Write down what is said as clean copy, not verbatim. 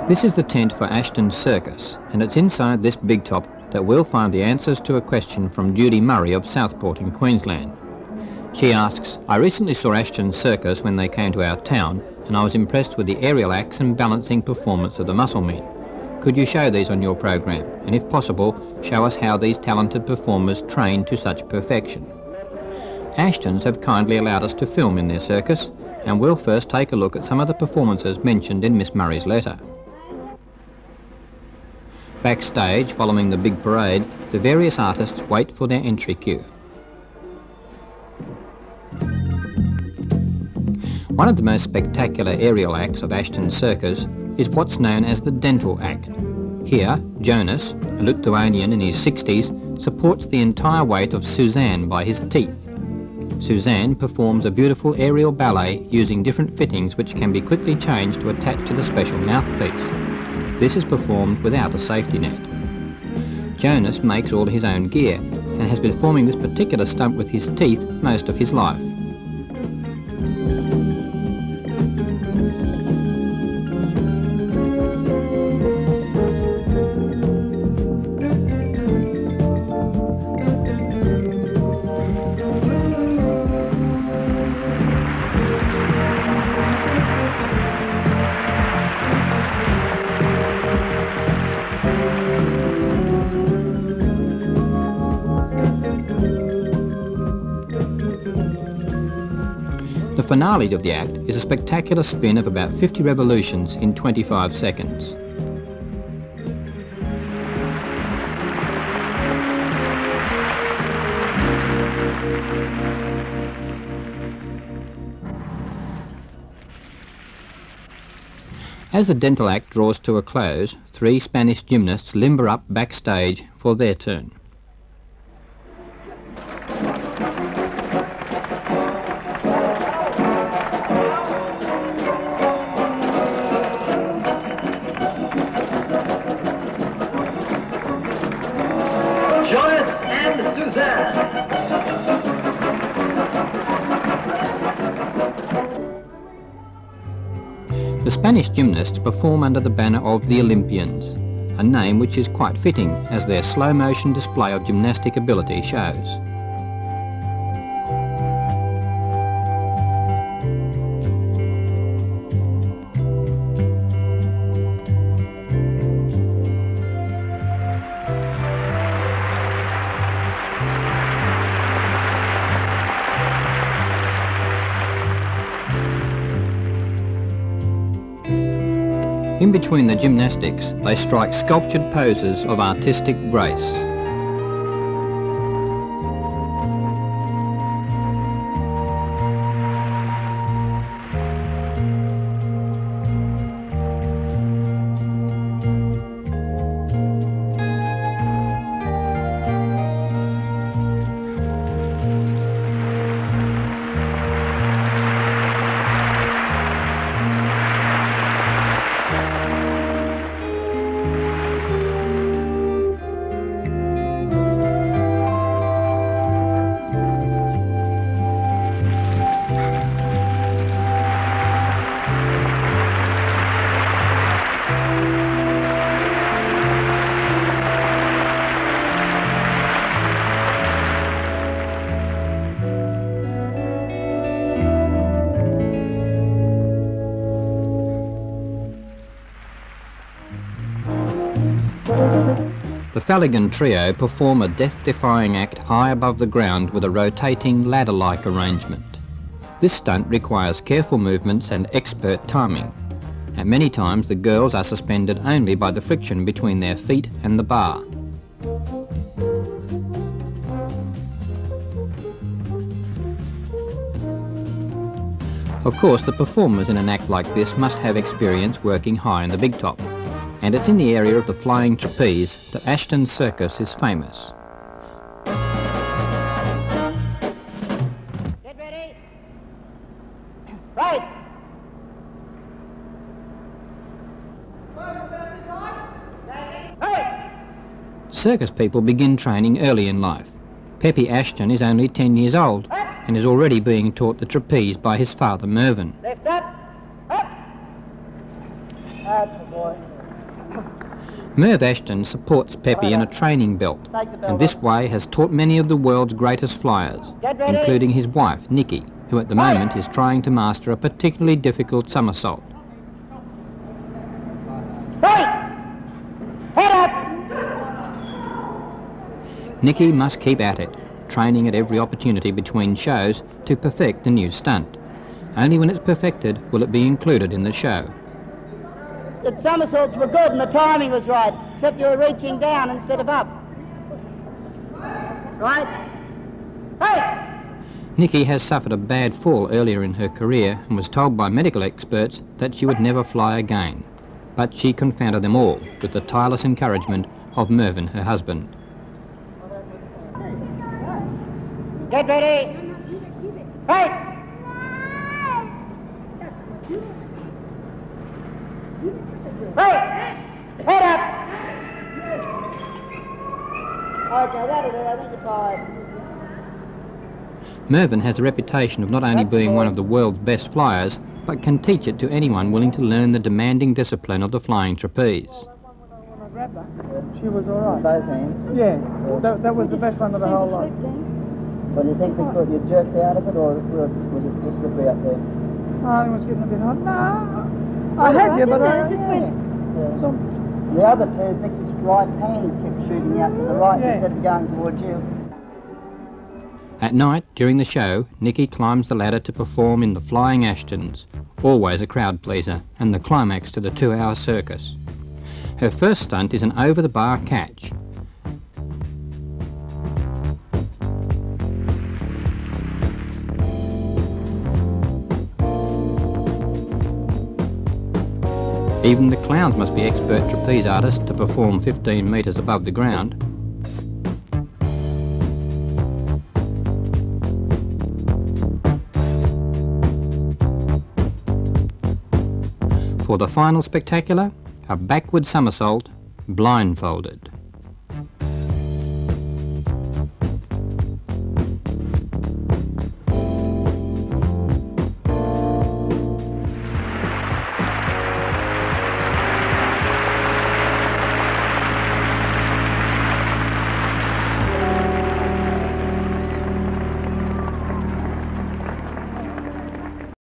This is the tent for Ashton Circus, and it's inside this big top that we'll find the answers to a question from Judy Murray of Southport in Queensland. She asks, I recently saw Ashton Circus when they came to our town, and I was impressed with the aerial acts and balancing performance of the muscle men. Could you show these on your program, and if possible, show us how these talented performers train to such perfection? Ashtons have kindly allowed us to film in their circus, and we'll first take a look at some of the performances mentioned in Miss Murray's letter. Backstage, following the big parade, the various artists wait for their entry cue. One of the most spectacular aerial acts of Ashton Circus is what's known as the dental act. Here, Jonas, a Lithuanian in his 60s, supports the entire weight of Suzanne by his teeth. Suzanne performs a beautiful aerial ballet using different fittings which can be quickly changed to attach to the special mouthpiece. This is performed without a safety net. Jonas makes all his own gear and has been performing this particular stunt with his teeth most of his life. The finale of the act is a spectacular spin of about 50 revolutions in 25 seconds. As the dental act draws to a close, 3 Spanish gymnasts limber up backstage for their turn. Jonas and Suzanne. The Spanish gymnasts perform under the banner of the Olympians, a name which is quite fitting as their slow-motion display of gymnastic ability shows. In between the gymnastics, they strike sculptured poses of artistic grace. The Fallaghan trio perform a death-defying act high above the ground with a rotating ladder-like arrangement. This stunt requires careful movements and expert timing, and many times the girls are suspended only by the friction between their feet and the bar. Of course, the performers in an act like this must have experience working high in the big top. And it's in the area of the flying trapeze that Ashton Circus is famous. Get ready. Right. Hey. Circus people begin training early in life. Peppy Ashton is only 10 years old and is already being taught the trapeze by his father Mervyn. Lift up. Up. That's the boy. Merv Ashton supports Peppy in a training belt, and this way has taught many of the world's greatest flyers, including his wife, Nikki, who at the moment is trying to master a particularly difficult somersault. Right! Head up! Nikki must keep at it, training at every opportunity between shows to perfect the new stunt. Only when it's perfected will it be included in the show. The somersaults were good and the timing was right, except you were reaching down instead of up. Right? Hey! Nikki has suffered a bad fall earlier in her career and was told by medical experts that she would never fly again. But she confounded them all with the tireless encouragement of Mervyn, her husband. Get ready! Hey! Hey! Head up! Okay, that'll do. I think you're tired. Mervyn has a reputation of not only being one of the world's best flyers, but can teach it to anyone willing to learn the demanding discipline of the flying trapeze. She was all right. Both hands? Yeah, that was the best one of the whole lot. Well, do you think you jerked out of it, or was it just slippery up there? Oh, it was getting a bit hot. No, I had you, but I... Yeah. So, the other two, Vicky's right hand kept shooting out to the right instead of going towards you. At night, during the show, Nikki climbs the ladder to perform in the Flying Ashtons, always a crowd pleaser, and the climax to the 2-hour circus. Her first stunt is an over-the-bar catch. Even the clowns must be expert trapeze artists to perform 15 metres above the ground. For the final spectacular, a backward somersault blindfolded.